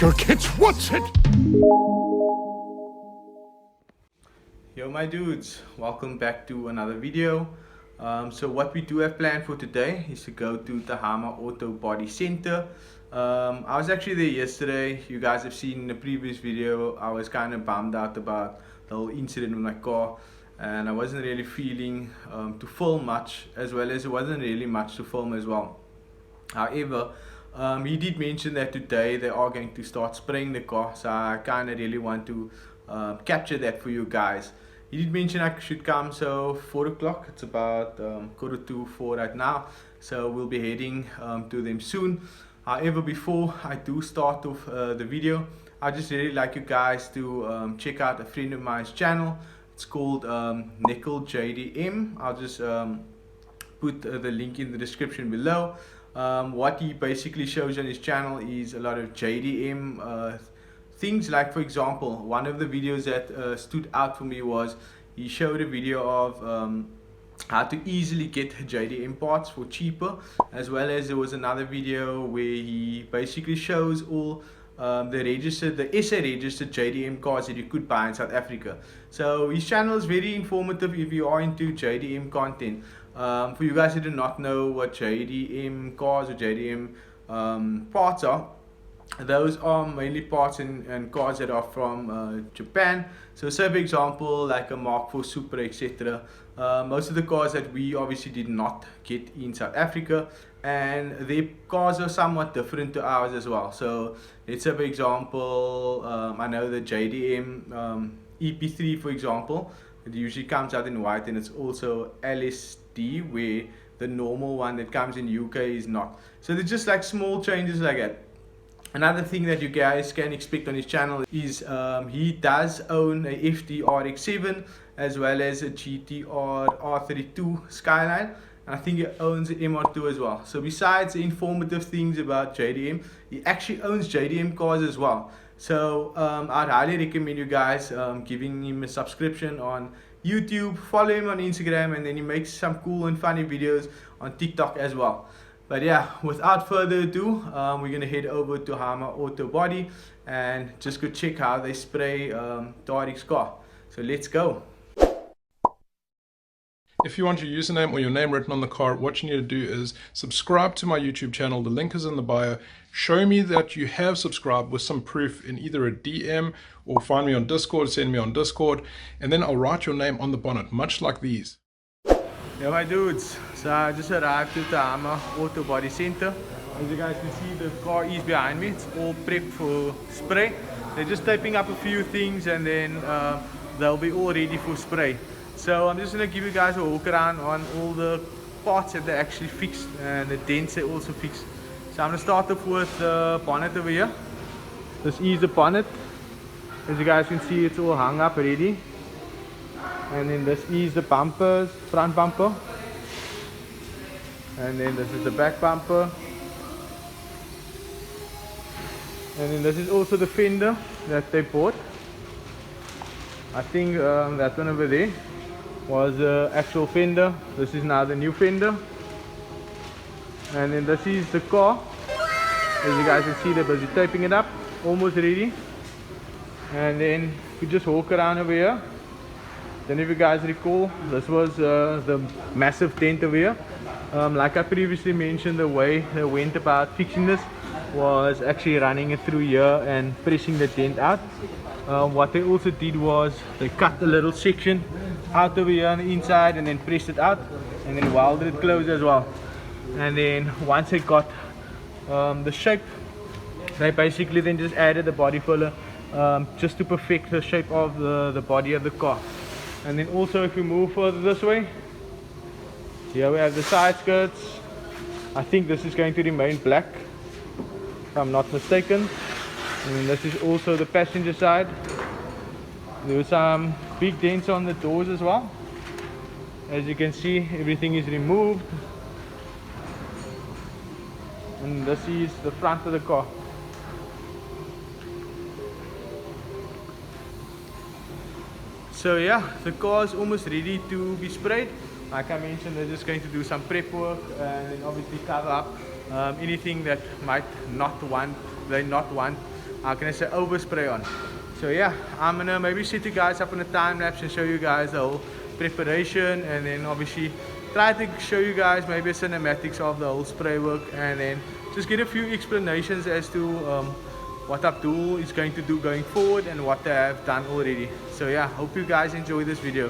biker kids, what's it? Yo my dudes, welcome back to another video. So what we do have planned for today is to go to Tahama Auto Body Center. I was actually there yesterday. You guys have seen in the previous video I was kind of bummed out about the whole incident with my car, and I wasn't really feeling to film much, as well as it wasn't really much to film as well. However, he did mention that today they are going to start spraying the car, so I kind of really want to capture that for you guys. He did mention I should come, so 4 o'clock, it's about 3:45 right now, so we'll be heading to them soon. However, before I do start off the video, I'd just really like you guys to check out a friend of mine's channel. It's called Nickel JDM. I'll just put the link in the description below. What he basically shows on his channel is a lot of JDM things. Like, for example, one of the videos that stood out for me was he showed a video of how to easily get JDM parts for cheaper, as well as there was another video where he basically shows all the SA registered JDM cars that you could buy in South Africa. So his channel is very informative if you are into JDM content. For you guys who do not know what JDM cars or JDM parts are, those are mainly parts and cars that are from Japan. So say for example like a Mark IV Supra, etc. Most of the cars that we obviously did not get in South Africa, and their cars are somewhat different to ours as well. So let's say for example, I know the JDM EP3 for example, it usually comes out in white, and it's also LSD, where the normal one that comes in UK is not. So there's just like small changes like that. Another thing that you guys can expect on his channel is he does own a FD RX7 as well as a GTR R32 SKYLINE, and I think he owns an MR2 as well. So besides the informative things about JDM, he actually owns JDM cars as well. So I'd highly recommend you guys giving him a subscription on YouTube, follow him on Instagram, and then he makes some cool and funny videos on TikTok as well. But yeah, without further ado, we're going to head over to Tahama Auto Body and just go check how they spray Tariq's car. So let's go. If you want your username or your name written on the car, what you need to do is subscribe to my YouTube channel. The link is in the bio. Show me that you have subscribed with some proof in either a DM, or find me on Discord, send me on Discord, and then I'll write your name on the bonnet, much like these. Yeah my dudes, so I just arrived to Tahama Auto Body Center. As you guys can see, the car is behind me. It's all prepped for spray. They're just taping up a few things, and then they'll be all ready for spray. So I'm just going to give you guys a walk around on all the parts that they actually fixed, and the dents they also fixed. So I'm going to start off with the bonnet over here. This is the bonnet. As you guys can see, it's all hung up ready. And then this is the bumpers, front bumper. And then this is the back bumper. And then this is also the fender that they bought. I think that one over there was the actual fender. This is now the new fender. And then this is the car. As you guys can see, they're busy taping it up, almost ready. And then we just walk around over here. Then if you guys recall, this was the massive dent over here. Like I previously mentioned, the way they went about fixing this was actually running it through here and pressing the dent out. What they also did was they cut a little section out over here on the inside and then pressed it out, and then welded it closed as well. And then once they got the shape, they basically then just added the body filler just to perfect the shape of the body of the car. And then also, if we move further this way, here we have the side skirts. I think this is going to remain black, if I'm not mistaken. And then this is also the passenger side. There were some big dents on the doors as well. As you can see, everything is removed. And this is the front of the car. So yeah, the car is almost ready to be sprayed. Like I mentioned, they're just going to do some prep work and then obviously cover up anything that might not want how can I say, overspray on. So yeah, I'm gonna maybe set you guys up on a time lapse and show you guys the whole preparation, and then obviously try to show you guys maybe a cinematics of the whole spray work, and then just get a few explanations as to what Abdul is going to do going forward and what they have done already. So yeah, hope you guys enjoy this video.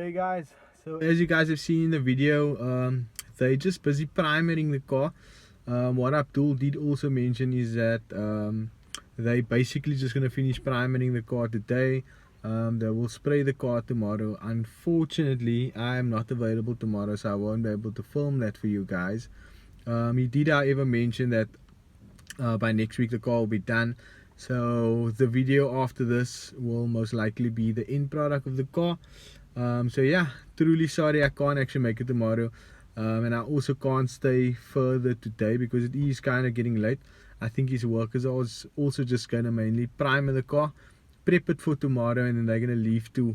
Okay guys, so as you guys have seen in the video, they're just busy primering the car. What Abdul did also mention is that they basically just going to finish primering the car today. They will spray the car tomorrow. Unfortunately, I am not available tomorrow, so I won't be able to film that for you guys. He did however mention that by next week the car will be done. So the video after this will most likely be the end product of the car. So yeah, truly sorry I can't actually make it tomorrow, and I also can't stay further today because it is kind of getting late. I think his workers are also just going to mainly primer the car, prep it for tomorrow, and then they're going to leave too.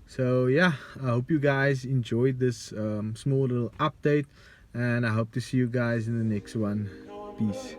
So yeah, I hope you guys enjoyed this small little update, and I hope to see you guys in the next one. Peace.